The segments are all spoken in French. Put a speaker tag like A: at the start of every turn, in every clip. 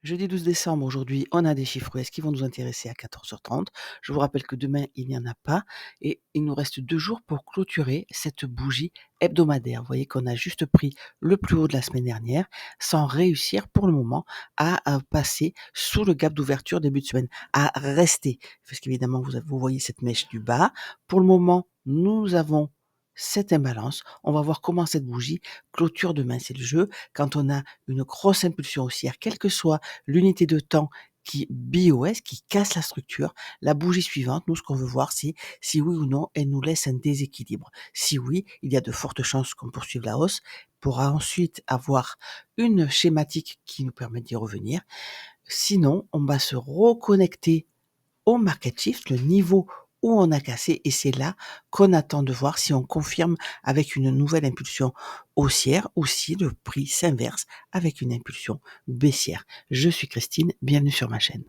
A: Jeudi 12 décembre, aujourd'hui, on a des chiffres US qui vont nous intéresser à 14h30. Je vous rappelle que demain, il n'y en a pas et il nous reste 2 jours pour clôturer cette bougie hebdomadaire. Vous voyez qu'on a juste pris le plus haut de la semaine dernière sans réussir pour le moment à passer sous le gap d'ouverture début de semaine, à rester. Parce qu'évidemment, vous voyez cette mèche du bas. Pour le moment, nous avons cette imbalance. On va voir comment cette bougie clôture demain. C'est le jeu. Quand on a une grosse impulsion haussière, quelle que soit l'unité de temps qui BOS, qui casse la structure, la bougie suivante, nous, ce qu'on veut voir, c'est si oui ou non, elle nous laisse un déséquilibre. Si oui, il y a de fortes chances qu'on poursuive la hausse pour ensuite avoir une schématique qui nous permet d'y revenir. Sinon, on va se reconnecter au market shift, le niveau où on a cassé, et c'est là qu'on attend de voir si on confirme avec une nouvelle impulsion haussière ou si le prix s'inverse avec une impulsion baissière. Je suis Christine, bienvenue sur ma chaîne.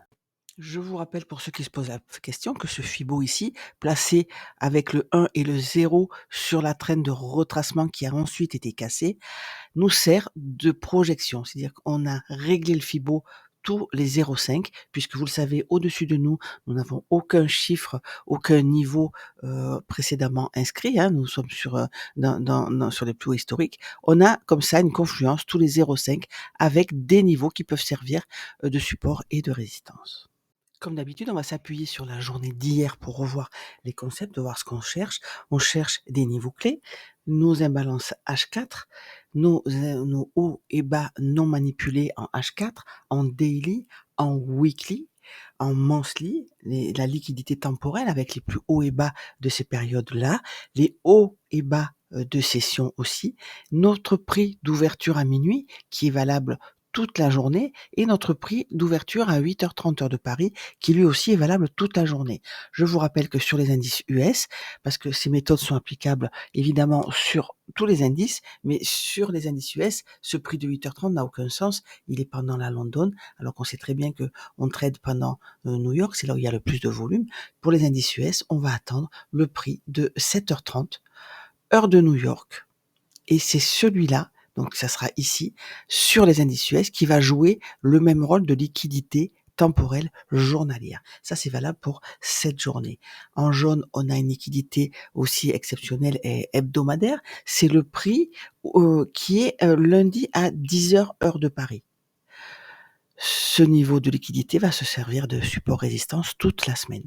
A: Je vous rappelle pour ceux qui se posent la question que ce Fibo ici, placé avec le 1 et le 0 sur la traîne de retracement qui a ensuite été cassée, nous sert de projection. C'est-à-dire qu'on a réglé le Fibo tous les 0,5, puisque vous le savez, au-dessus de nous, nous n'avons aucun chiffre, aucun niveau précédemment inscrit. Hein, nous sommes sur les plus hauts historiques. On a comme ça une confluence tous les 0,5 avec des niveaux qui peuvent servir de support et de résistance. Comme d'habitude, on va s'appuyer sur la journée d'hier pour revoir les concepts, de voir ce qu'on cherche. On cherche des niveaux clés, nos imbalances H4, nos hauts et bas non manipulés en H4, en daily, en weekly, en monthly, la liquidité temporelle avec les plus hauts et bas de ces périodes-là, les hauts et bas de session aussi, notre prix d'ouverture à minuit qui est valable toute la journée et notre prix d'ouverture à 8h30 heure de Paris qui lui aussi est valable toute la journée. Je vous rappelle que sur les indices US, parce que ces méthodes sont applicables évidemment sur tous les indices, mais sur les indices US, ce prix de 8h30 n'a aucun sens. Il est pendant la London, alors qu'on sait très bien que on trade pendant New York, c'est là où il y a le plus de volume. Pour les indices US, on va attendre le prix de 7h30 heure de New York. Et c'est celui-là, donc ça sera ici, sur les indices US, qui va jouer le même rôle de liquidité temporelle journalière. Ça, c'est valable pour cette journée. En jaune, on a une liquidité aussi exceptionnelle et hebdomadaire. C'est le prix qui est lundi à 10h heure de Paris. Ce niveau de liquidité va se servir de support résistance toute la semaine.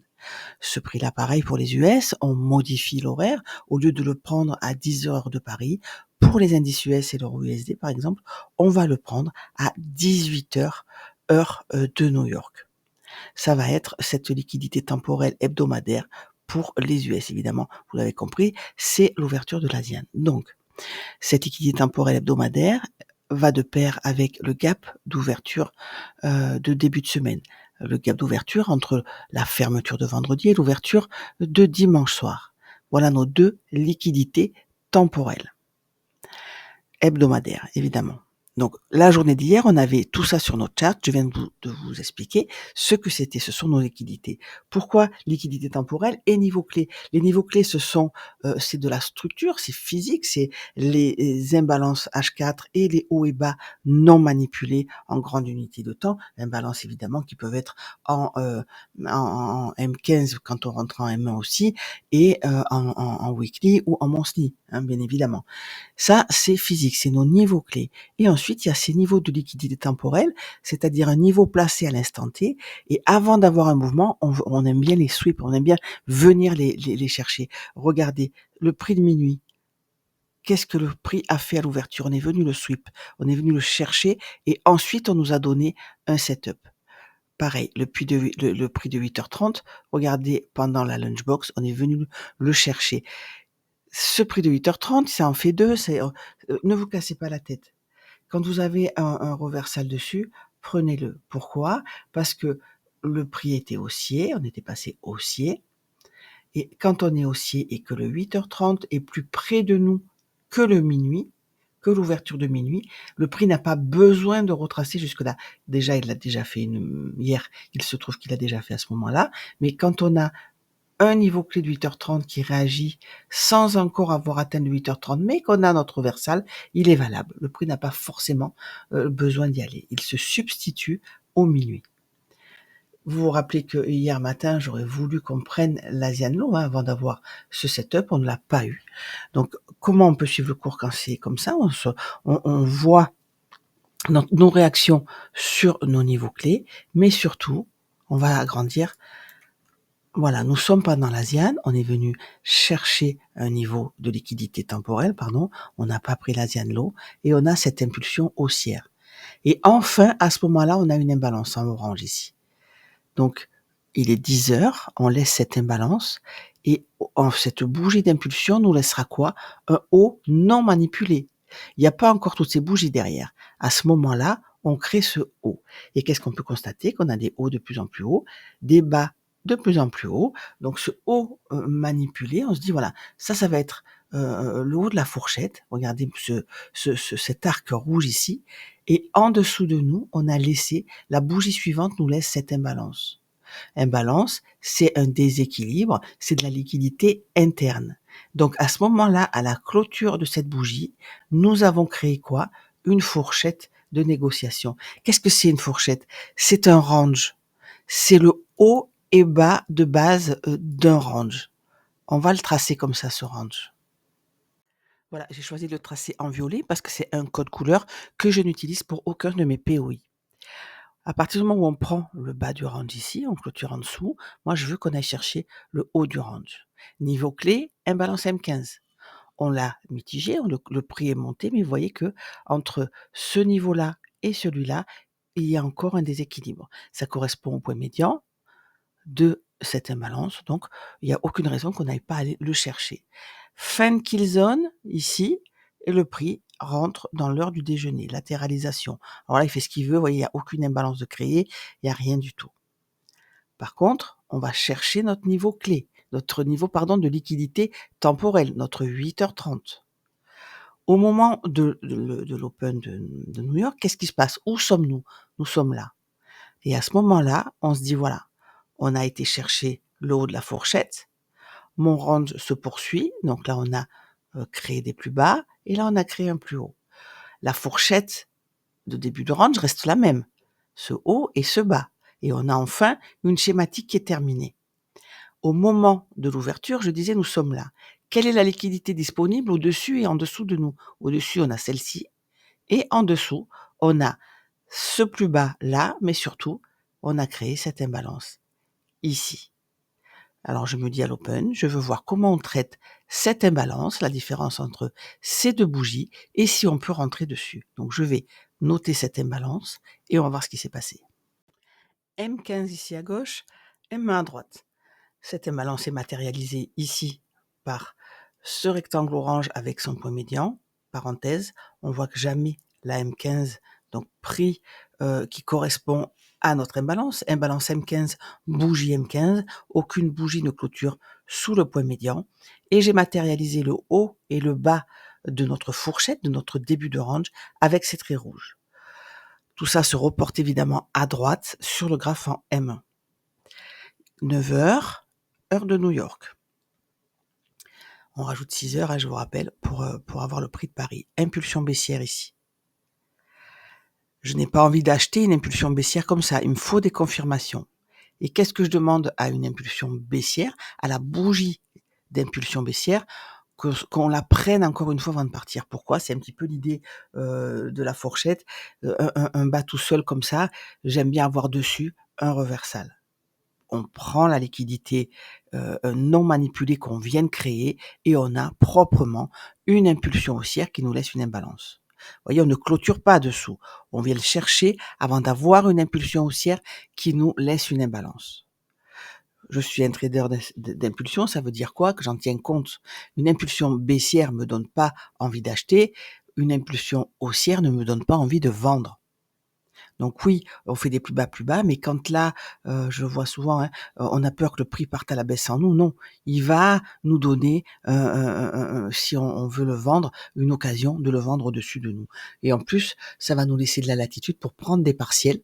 A: Ce prix-là, pareil pour les US, on modifie l'horaire. Au lieu de le prendre à 10 heures de Paris, pour les indices US et l'euro USD par exemple, on va le prendre à 18 heures, heure de New York. Ça va être cette liquidité temporelle hebdomadaire pour les US, évidemment. Vous l'avez compris, c'est l'ouverture de l'Asian. Donc, cette liquidité temporelle hebdomadaire va de pair avec le gap d'ouverture de début de semaine. Le gap d'ouverture entre la fermeture de vendredi et l'ouverture de dimanche soir. Voilà nos deux liquidités temporelles, hebdomadaires évidemment. Donc la journée d'hier, on avait tout ça sur notre chart. Je viens de vous expliquer ce que c'était. Ce sont nos liquidités. Pourquoi liquidité temporelle et niveau clé? Les niveaux clés, c'est de la structure, c'est physique, c'est les imbalances H4 et les hauts et bas non manipulés en grande unité de temps. Imbalances évidemment qui peuvent être en M15 quand on rentre en M1 aussi et en weekly ou en monthly, hein, bien évidemment. Ça, c'est physique, c'est nos niveaux clés. Et ensuite, il y a ces niveaux de liquidité temporelle, c'est-à-dire un niveau placé à l'instant T. Et avant d'avoir un mouvement, on aime bien les sweeps, on aime bien venir les chercher. Regardez, le prix de minuit. Qu'est-ce que le prix a fait à l'ouverture? On est venu le sweep, on est venu le chercher et ensuite on nous a donné un setup. Pareil, le prix de 8h30, regardez, pendant la lunchbox, on est venu le chercher. Ce prix de 8h30, ça en fait deux, ne vous cassez pas la tête. Quand vous avez un reversal dessus, prenez-le. Pourquoi? Parce que le prix était haussier, on était passé haussier, et quand on est haussier et que le 8h30 est plus près de nous que le minuit, que l'ouverture de minuit, le prix n'a pas besoin de retracer jusque-là. Déjà, il l'a déjà fait hier, il se trouve qu'il a déjà fait à ce moment-là, mais quand on a un niveau clé de 8h30 qui réagit sans encore avoir atteint le 8h30, mais qu'on a notre reversal, il est valable. Le prix n'a pas forcément besoin d'y aller. Il se substitue au minuit. Vous vous rappelez que hier matin, j'aurais voulu qu'on prenne l'Asian Low, avant d'avoir ce setup, on ne l'a pas eu. Donc, comment on peut suivre le cours quand c'est comme ça? On voit nos réactions sur nos niveaux clés, mais surtout, on va agrandir. Voilà, nous sommes pendant l'Asian, on est venu chercher un niveau de liquidité temporelle, on n'a pas pris l'Asian Low, et on a cette impulsion haussière. Et enfin, à ce moment-là, on a une imbalance en orange ici. Donc, il est 10 heures, on laisse cette imbalance, et cette bougie d'impulsion nous laissera quoi? Un haut non manipulé. Il n'y a pas encore toutes ces bougies derrière. À ce moment-là, on crée ce haut. Et qu'est-ce qu'on peut constater? Qu'on a des hauts de plus en plus hauts, des bas de plus en plus hauts. Donc ce haut manipulé, on se dit voilà, ça va être le haut de la fourchette. Regardez cet arc rouge ici. Et en dessous de nous, on a laissé, la bougie suivante nous laisse cette imbalance. Imbalance, c'est un déséquilibre, c'est de la liquidité interne. Donc à ce moment-là, à la clôture de cette bougie, nous avons créé quoi? Une fourchette de négociation. Qu'est-ce que c'est une fourchette? C'est un range. C'est le haut et bas de base d'un range. On va le tracer comme ça, ce range. Voilà, j'ai choisi de le tracer en violet parce que c'est un code couleur que je n'utilise pour aucun de mes POI. À partir du moment où on prend le bas du range ici, on clôture en dessous, moi je veux qu'on aille chercher le haut du range. Niveau clé, imbalance M15. On l'a mitigé, le prix est monté, mais vous voyez que entre ce niveau-là et celui-là, il y a encore un déséquilibre. Ça correspond au point médian de cette imbalance, donc il n'y a aucune raison qu'on n'aille pas aller le chercher. Fin de kill zone, ici, et le prix rentre dans l'heure du déjeuner, latéralisation. Alors là, il fait ce qu'il veut, vous voyez, il n'y a aucune imbalance de créer, il n'y a rien du tout. Par contre, on va chercher notre niveau clé, notre niveau, de liquidité temporelle, notre 8h30. Au moment de l'Open de New York, qu'est-ce qui se passe? Où sommes-nous? Nous sommes là. Et à ce moment-là, on se dit, voilà, on a été chercher le haut de la fourchette, mon range se poursuit, donc là on a créé des plus bas, et là on a créé un plus haut. La fourchette de début de range reste la même, ce haut et ce bas. Et on a enfin une schématique qui est terminée. Au moment de l'ouverture, je disais, nous sommes là. Quelle est la liquidité disponible au-dessus et en dessous de nous? Au-dessus, on a celle-ci, et en dessous, on a ce plus bas là, mais surtout, on a créé cette imbalance ici. Alors je me dis à l'open, je veux voir comment on traite cette imbalance, la différence entre ces deux bougies, et si on peut rentrer dessus. Donc je vais noter cette imbalance et on va voir ce qui s'est passé. M15 ici à gauche, M1 à droite. Cette imbalance est matérialisée ici par ce rectangle orange avec son point médian. Parenthèse, on voit que jamais la M15, donc prix qui correspond à notre imbalance M15, bougie M15, aucune bougie ne clôture sous le point médian. Et j'ai matérialisé le haut et le bas de notre fourchette, de notre début de range, avec ces traits rouges. Tout ça se reporte évidemment à droite sur le graphe en M1. 9h, heure de New York. On rajoute 6 heures, je vous rappelle, pour avoir le prix de Paris. Impulsion baissière ici. Je n'ai pas envie d'acheter une impulsion baissière comme ça. Il me faut des confirmations. Et qu'est-ce que je demande à une impulsion baissière, à la bougie d'impulsion baissière, qu'on la prenne encore une fois avant de partir? Pourquoi? C'est un petit peu l'idée de la fourchette. Un bas tout seul comme ça, j'aime bien avoir dessus un reversal. On prend la liquidité non manipulée qu'on vient de créer et on a proprement une impulsion haussière qui nous laisse une imbalance. Vous voyez, on ne clôture pas dessous. On vient le chercher avant d'avoir une impulsion haussière qui nous laisse une imbalance. Je suis un trader d'impulsion, ça veut dire quoi? Que j'en tiens compte. Une impulsion baissière me donne pas envie d'acheter, une impulsion haussière ne me donne pas envie de vendre. Donc oui, on fait des plus bas, mais quand là, je vois souvent, on a peur que le prix parte à la baisse sans nous. Non, il va nous donner, si on veut le vendre, une occasion de le vendre au-dessus de nous. Et en plus, ça va nous laisser de la latitude pour prendre des partiels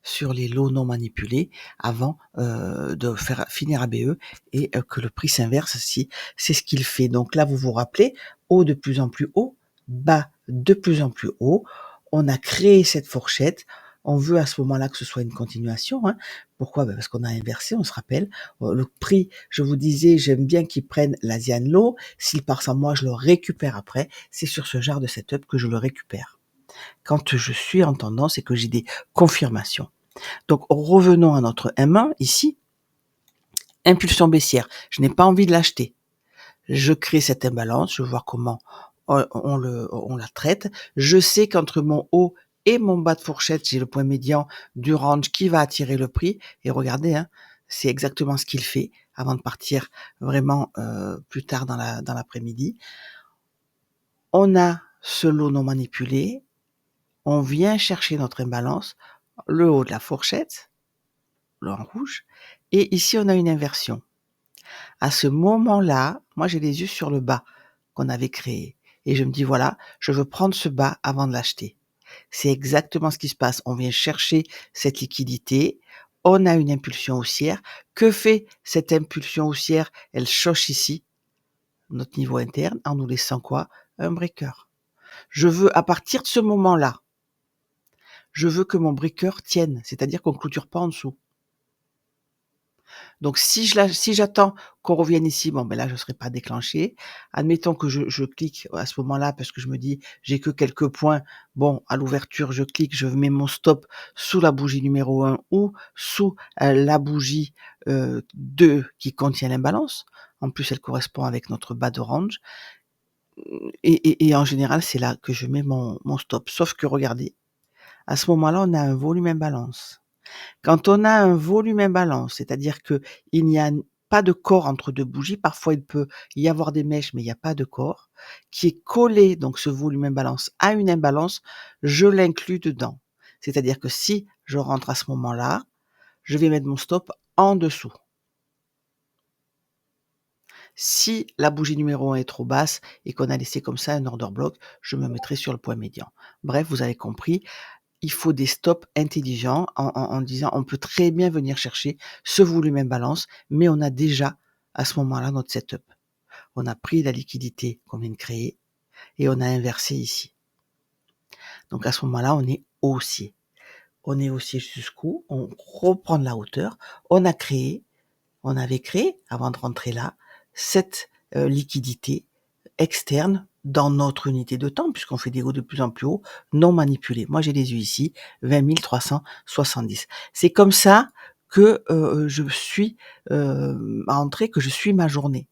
A: sur les lots non manipulés avant de faire finir ABE et que le prix s'inverse si c'est ce qu'il fait. Donc là, vous vous rappelez, haut de plus en plus haut, bas de plus en plus haut. On a créé cette fourchette On veut à ce moment-là que ce soit une continuation, hein. Pourquoi? Parce qu'on a inversé, on se rappelle. Le prix, je vous disais, j'aime bien qu'ils prennent l'Asian Low. S'il part sans moi, je le récupère après. C'est sur ce genre de setup que je le récupère. Quand je suis en tendance et que j'ai des confirmations. Donc revenons à notre M1 ici. Impulsion baissière. Je n'ai pas envie de l'acheter. Je crée cette imbalance, je veux voir comment on la traite. Je sais qu'entre mon haut et mon bas de fourchette, j'ai le point médian du range qui va attirer le prix. Et regardez, hein, c'est exactement ce qu'il fait avant de partir vraiment plus tard dans l'après-midi. On a ce lot non manipulé. On vient chercher notre imbalance, le haut de la fourchette, le en rouge. Et ici, on a une inversion. À ce moment-là, moi j'ai les yeux sur le bas qu'on avait créé. Et je me dis, voilà, je veux prendre ce bas avant de l'acheter. C'est exactement ce qui se passe. On vient chercher cette liquidité. On a une impulsion haussière. Que fait cette impulsion haussière? Elle choche ici, notre niveau interne, en nous laissant quoi? Un breaker. Je veux, à partir de ce moment-là, je veux que mon breaker tienne, c'est-à-dire qu'on ne clôture pas en dessous. Donc si j'attends qu'on revienne ici, bon ben là je ne serai pas déclenché. Admettons que je clique à ce moment-là parce que je me dis j'ai que quelques points. Bon, à l'ouverture, je clique, je mets mon stop sous la bougie numéro 1 ou sous la bougie 2 qui contient l'imbalance. En plus, elle correspond avec notre bas de range. Et en général, c'est là que je mets mon stop. Sauf que regardez, à ce moment-là, on a un volume imbalance. Quand on a un volume imbalance, c'est-à-dire que il n'y a pas de corps entre deux bougies, parfois il peut y avoir des mèches, mais il n'y a pas de corps, qui est collé, donc ce volume imbalance, à une imbalance, je l'inclus dedans. C'est-à-dire que si je rentre à ce moment-là, je vais mettre mon stop en dessous. Si la bougie numéro 1 est trop basse et qu'on a laissé comme ça un order block, je me mettrai sur le point médian. Bref, vous avez compris, il faut des stops intelligents en disant on peut très bien venir chercher ce volume imbalance, mais on a déjà à ce moment-là notre setup. On a pris la liquidité qu'on vient de créer et on a inversé ici. Donc à ce moment-là, on est haussier. On est haussier jusqu'où? On reprend de la hauteur. On avait créé, avant de rentrer là, cette liquidité externe dans notre unité de temps, puisqu'on fait des hauts de plus en plus haut, non manipulés. Moi, j'ai les yeux ici, 20 370. C'est comme ça que je suis entrée, que je suis ma journée.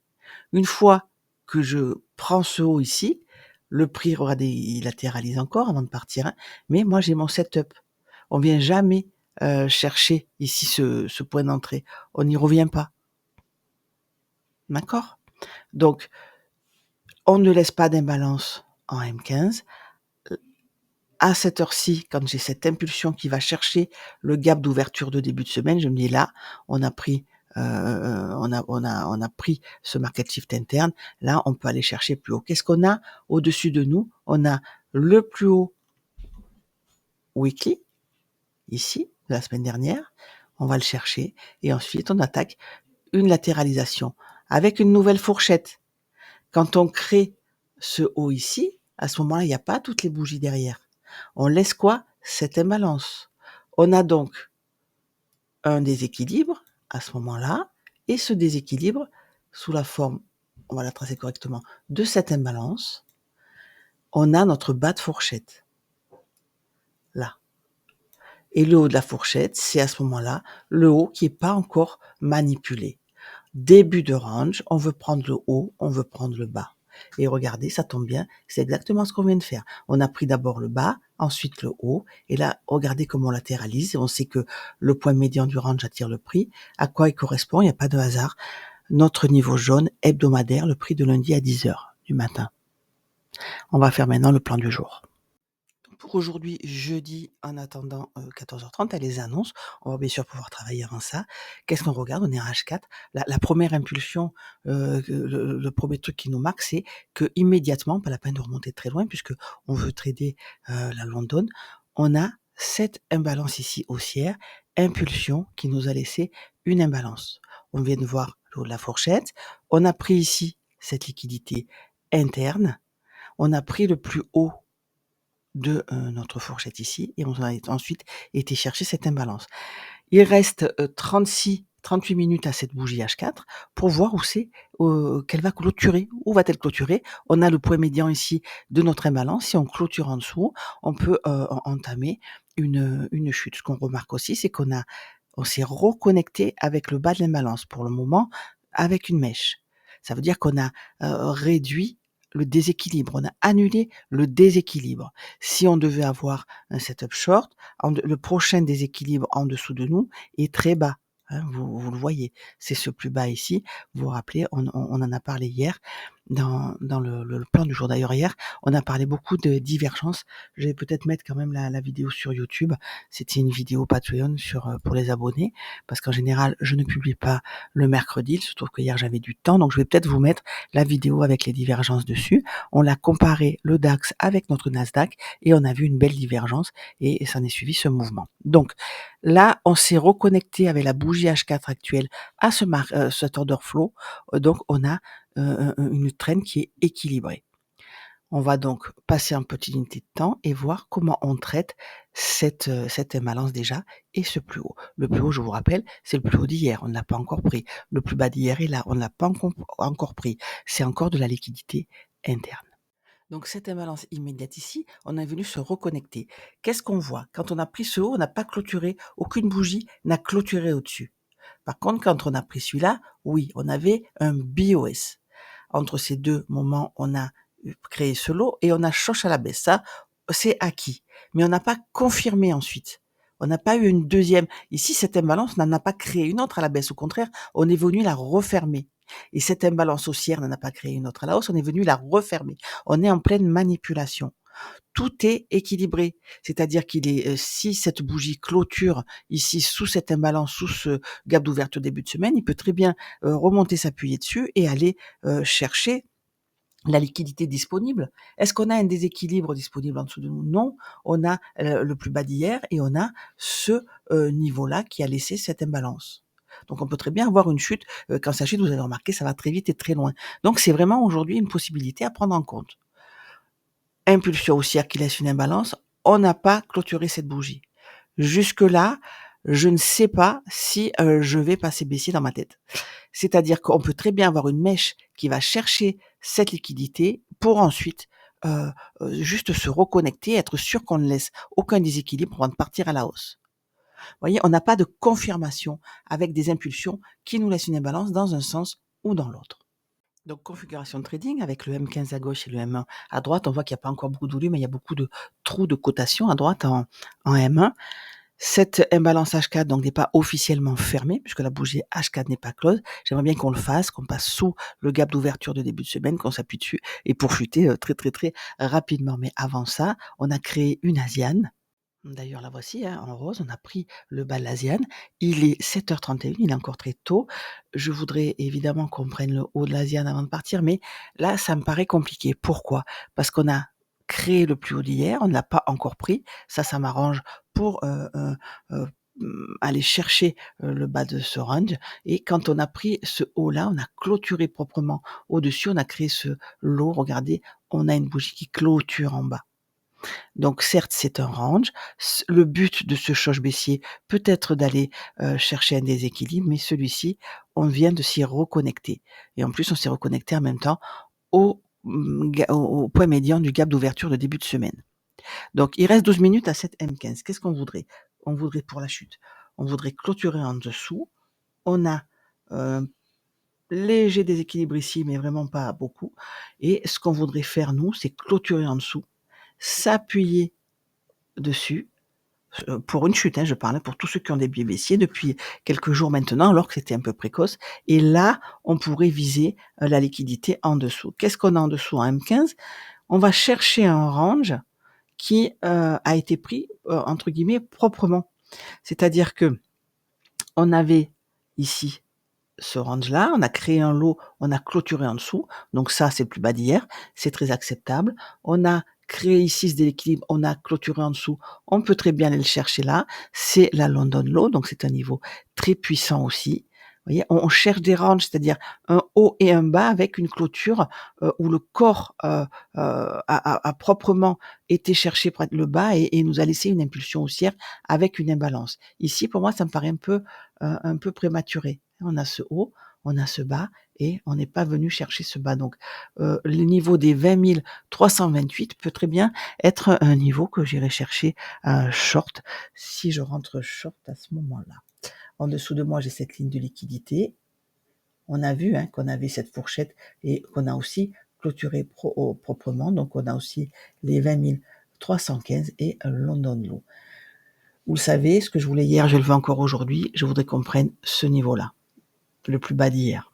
A: Une fois que je prends ce haut ici, le prix, regardez, il latéralise encore avant de partir, hein, mais moi, j'ai mon setup. On vient jamais chercher ici ce point d'entrée. On n'y revient pas. D'accord? Donc, on ne laisse pas d'imbalance en M15. À cette heure-ci, quand j'ai cette impulsion qui va chercher le gap d'ouverture de début de semaine, je me dis là, on a pris, on a pris ce market shift interne. Là, on peut aller chercher plus haut. Qu'est-ce qu'on a au-dessus de nous? On a le plus haut weekly, ici, de la semaine dernière. On va le chercher et ensuite on attaque une latéralisation avec une nouvelle fourchette. Quand on crée ce haut ici, à ce moment-là, il n'y a pas toutes les bougies derrière. On laisse quoi? Cette imbalance. On a donc un déséquilibre à ce moment-là, et ce déséquilibre, sous la forme, on va la tracer correctement, de cette imbalance, on a notre bas de fourchette. Là. Et le haut de la fourchette, c'est à ce moment-là le haut qui n'est pas encore manipulé. Début de range, on veut prendre le haut, on veut prendre le bas. Et regardez, ça tombe bien, c'est exactement ce qu'on vient de faire. On a pris d'abord le bas, ensuite le haut, et là, regardez comment on latéralise. On sait que le point médian du range attire le prix. À quoi il correspond? Il n'y a pas de hasard. Notre niveau jaune hebdomadaire, le prix de lundi à 10h du matin. On va faire maintenant le plan du jour. Pour aujourd'hui, jeudi, en attendant 14h30, à les annonces. On va bien sûr pouvoir travailler avant ça. Qu'est-ce qu'on regarde? On est en H4. La première impulsion, le premier truc qui nous marque, c'est que immédiatement, pas la peine de remonter très loin puisque on veut trader la London, on a cette imbalance ici haussière, impulsion qui nous a laissé une imbalance. On vient de voir le haut de la fourchette. On a pris ici cette liquidité interne. On a pris le plus haut de, notre fourchette ici et on a ensuite été chercher cette imbalance. Il reste, 38 minutes à cette bougie H4 pour voir où c'est, qu'elle va clôturer. Où va-t-elle clôturer? On a le point médian ici de notre imbalance. Si on clôture en dessous, on peut, entamer une chute. Ce qu'on remarque aussi, c'est on s'est reconnecté avec le bas de l'imbalance pour le moment avec une mèche. Ça veut dire qu'on a, réduit le déséquilibre, on a annulé le déséquilibre. Si on devait avoir un setup short, le prochain déséquilibre en dessous de nous est très bas, hein, vous le voyez. C'est ce plus bas ici. Vous vous rappelez, on en a parlé hier dans le plan du jour. D'ailleurs hier, on a parlé beaucoup de divergence. Je vais peut-être mettre quand même la vidéo sur YouTube. C'était une vidéo Patreon pour les abonnés, parce qu'en général, je ne publie pas le mercredi. Il se trouve que hier j'avais du temps, donc je vais peut-être vous mettre la vidéo avec les divergences dessus. On a comparé le DAX avec notre Nasdaq et on a vu une belle divergence et ça en est suivi ce mouvement. Donc là, on s'est reconnecté avec la bougie H4 actuelle à cet order flow. Donc on a une trend qui est équilibrée. On va donc passer en petite unité de temps et voir comment on traite cette imbalance déjà et ce plus haut. Le plus haut, je vous rappelle, c'est le plus haut d'hier, on ne l'a pas encore pris. Le plus bas d'hier est là, on ne l'a pas encore pris. C'est encore de la liquidité interne. Donc cette imbalance immédiate ici, on est venu se reconnecter. Qu'est-ce qu'on voit? Quand on a pris ce haut, on n'a pas clôturé, aucune bougie n'a clôturé au-dessus. Par contre, quand on a pris celui-là, oui, on avait un BOS. Entre ces deux moments, on a créé ce lot et on a choc à la baisse. Ça, c'est acquis. Mais on n'a pas confirmé ensuite. On n'a pas eu une deuxième. Ici, cette imbalance n'en a pas créé une autre à la baisse. Au contraire, on est venu la refermer. Et cette imbalance haussière n'en a pas créé une autre à la hausse. On est venu la refermer. On est en pleine manipulation. Tout est équilibré. C'est-à-dire si cette bougie clôture ici sous cette imbalance, sous ce gap d'ouverture début de semaine, il peut très bien remonter, s'appuyer dessus et aller chercher la liquidité disponible. Est-ce qu'on a un déséquilibre disponible en dessous de nous? Non. On a le plus bas d'hier et on a ce niveau-là qui a laissé cette imbalance. Donc on peut très bien avoir une chute. Quand ça chute, vous avez remarqué, ça va très vite et très loin. Donc c'est vraiment aujourd'hui une possibilité à prendre en compte. Impulsion haussière qui laisse une imbalance, on n'a pas clôturé cette bougie. Jusque-là, je ne sais pas si je vais passer baissier dans ma tête. C'est-à-dire qu'on peut très bien avoir une mèche qui va chercher cette liquidité pour ensuite juste se reconnecter, être sûr qu'on ne laisse aucun déséquilibre avant de partir à la hausse. Vous voyez, on n'a pas de confirmation avec des impulsions qui nous laissent une imbalance dans un sens ou dans l'autre. Donc configuration de trading avec le M15 à gauche et le M1 à droite, on voit qu'il n'y a pas encore beaucoup de volume, mais il y a beaucoup de trous de cotation à droite en M1. Cette imbalance H4 donc n'est pas officiellement fermée puisque la bougie H4 n'est pas close. J'aimerais bien qu'on le fasse, qu'on passe sous le gap d'ouverture de début de semaine, qu'on s'appuie dessus et pour chuter très très très rapidement. Mais avant ça, on a créé une Asiane. D'ailleurs, la voici, hein, en rose, on a pris le bal l'Asiane. Il est 7h31, il est encore très tôt. Je voudrais évidemment qu'on prenne le haut de l'Asiane avant de partir, mais là, ça me paraît compliqué. Pourquoi? Parce qu'on a créé le plus haut d'hier, on ne l'a pas encore pris. Ça m'arrange pour aller chercher le bas de ce range. Et quand on a pris ce haut-là, on a clôturé proprement au-dessus, on a créé ce lot. Regardez, on a une bougie qui clôture en bas. Donc certes, c'est un range. Le but de ce choc baissier peut être d'aller chercher un déséquilibre, mais celui-ci, on vient de s'y reconnecter. Et en plus, on s'est reconnecté en même temps au point médian du gap d'ouverture de début de semaine. Donc il reste 12 minutes à cette M15. Qu'est-ce qu'on voudrait? On voudrait pour la chute, on voudrait clôturer en dessous. On a un léger déséquilibre ici, mais vraiment pas beaucoup. Et ce qu'on voudrait faire, nous, c'est clôturer en dessous, s'appuyer dessus, pour une chute, hein, je parle, pour tous ceux qui ont des biais baissiers depuis quelques jours maintenant, alors que c'était un peu précoce. Et là, on pourrait viser la liquidité en dessous. Qu'est-ce qu'on a en dessous en M15? On va chercher un range qui a été pris, entre guillemets, proprement. C'est-à-dire que on avait ici ce range-là, on a créé un lot, on a clôturé en dessous, donc ça c'est le plus bas d'hier, c'est très acceptable. On a créé ici ce déséquilibre, on a clôturé en dessous, on peut très bien aller le chercher là, c'est la London Low, donc c'est un niveau très puissant aussi. voyez? On cherche des ranges, c'est-à-dire un haut et un bas avec une clôture, où le corps, a proprement été chercher près le bas et nous a laissé une impulsion haussière avec une imbalance. Ici, pour moi, ça me paraît un peu prématuré. On a ce haut, on a ce bas et on n'est pas venu chercher ce bas. Donc, le niveau des 20 328 peut très bien être un niveau que j'irai chercher, short, si je rentre short à ce moment-là. En dessous de moi, j'ai cette ligne de liquidité. On a vu, qu'on avait cette fourchette et qu'on a aussi clôturé proprement. Donc, on a aussi les 20 315 et un London Low. Vous le savez, ce que je voulais hier, je le veux encore aujourd'hui. Je voudrais qu'on prenne ce niveau-là, le plus bas d'hier.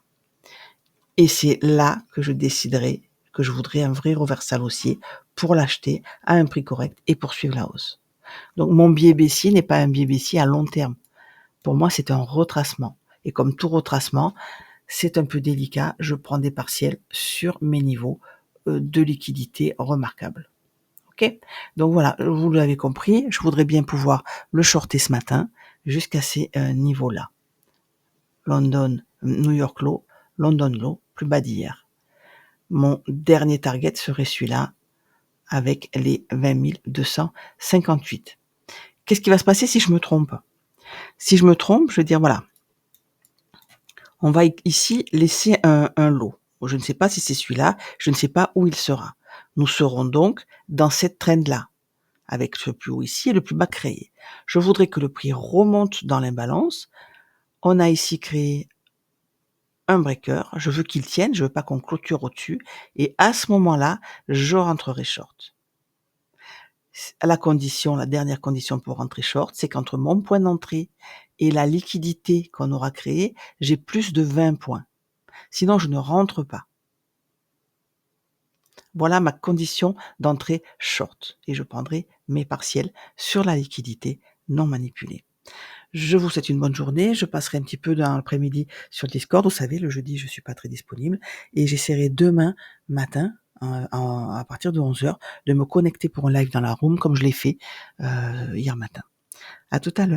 A: Et c'est là que je déciderai que je voudrais un vrai reversal haussier pour l'acheter à un prix correct et poursuivre la hausse. Donc, mon biais baissier n'est pas un biais baissier à long terme. Pour moi, c'est un retracement. Et comme tout retracement, c'est un peu délicat. Je prends des partiels sur mes niveaux de liquidité remarquables. OK? Donc voilà, vous l'avez compris, je voudrais bien pouvoir le shorter ce matin jusqu'à ces niveaux-là. New York Low, London Low, plus bas d'hier. Mon dernier target serait celui-là avec les 20 258. Qu'est-ce qui va se passer si je me trompe? Si je me trompe, je veux dire, voilà, on va ici laisser un lot. Je ne sais pas si c'est celui-là, je ne sais pas où il sera. Nous serons donc dans cette trend-là, avec le plus haut ici et le plus bas créé. Je voudrais que le prix remonte dans l'imbalance. On a ici créé un breaker, je veux qu'il tienne, je veux pas qu'on clôture au-dessus, et à ce moment-là, je rentrerai short. La dernière condition pour rentrer short, c'est qu'entre mon point d'entrée et la liquidité qu'on aura créée, j'ai plus de 20 points. Sinon, je ne rentre pas. Voilà ma condition d'entrée short et je prendrai mes partiels sur la liquidité non manipulée. Je vous souhaite une bonne journée. Je passerai un petit peu dans l'après-midi sur le Discord. Vous savez, le jeudi, je suis pas très disponible et j'essaierai demain matin, à partir de 11h, de me connecter pour un live dans la room comme je l'ai fait hier matin. À tout à l'heure.